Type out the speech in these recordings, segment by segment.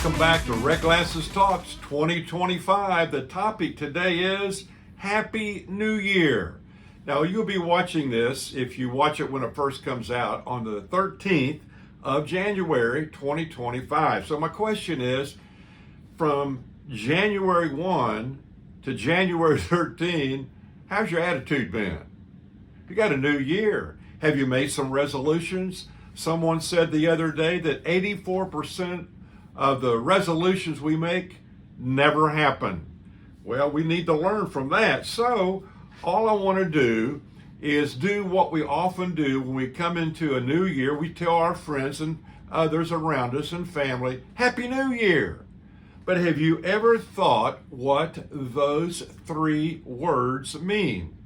Welcome back to Red Glasses Talks 2025. The topic today is Happy New Year. Now, you'll be watching this, if you watch it when it first comes out, on the 13th of January 2025. So my question is, from January 1 to January 13, how's your attitude been? You got a new year. Have you made some resolutions? Someone said the other day that 84% of the resolutions we make never happen. Well, we need to learn from that. So all I want to do is do what we often do when we come into a new year. We tell our friends and others around us and family, Happy New Year. But have you ever thought what those three words mean?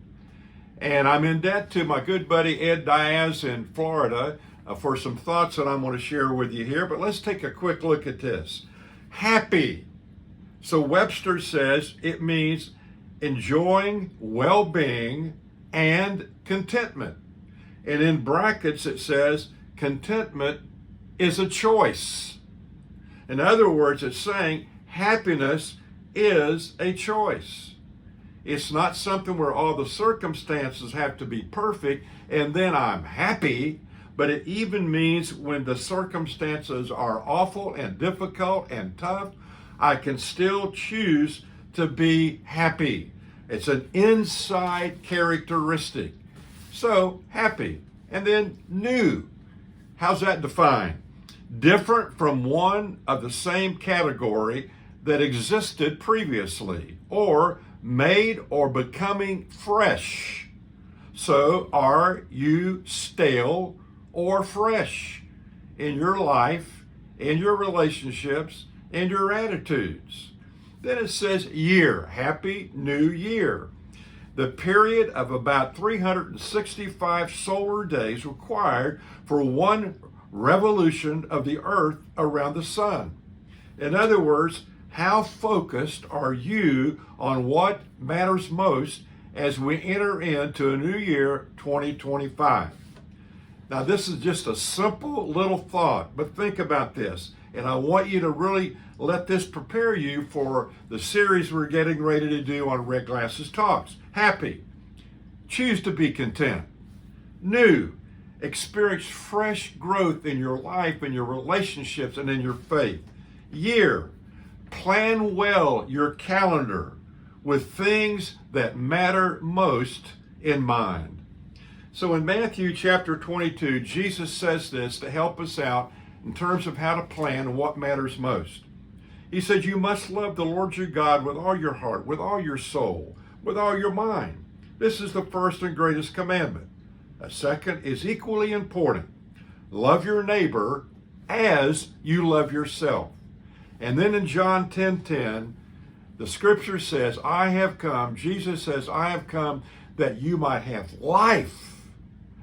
And I'm in debt to my good buddy Ed Diaz in Florida for some thoughts that I'm going to share with you here. But let's take a quick look at this. Happy. So Webster says it means enjoying well-being and contentment. And in brackets it says contentment is a choice. In other words, it's saying happiness is a choice. It's not something where all the circumstances have to be perfect and then I'm happy, but it even means when the circumstances are awful and difficult and tough, I can still choose to be happy. It's an inside characteristic. So, happy. And then new. How's that defined? Different from one of the same category that existed previously, or made or becoming fresh. So, are you stale or fresh in your life, in your relationships, in your attitudes? Then it says year, Happy New Year. The period of about 365 solar days required for one revolution of the earth around the sun. In other words, how focused are you on what matters most as we enter into a new year, 2025? Now, this is just a simple little thought, but think about this. And I want you to really let this prepare you for the series we're getting ready to do on Red Glasses Talks. Happy. Choose to be content. New. Experience fresh growth in your life, in your relationships, and in your faith. Year. Plan well your calendar with things that matter most in mind. So in Matthew chapter 22, Jesus says this to help us out in terms of how to plan and what matters most. He said, you must love the Lord your God with all your heart, with all your soul, with all your mind. This is the first and greatest commandment. A second is equally important. Love your neighbor as you love yourself. And then in John 10:10, the scripture says, Jesus says, I have come that you might have life.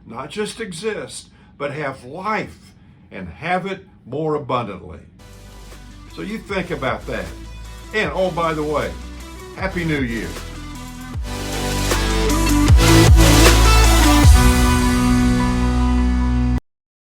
Not just exist, but have life and have it more abundantly. So you think about that. And oh, by the way, Happy New Year.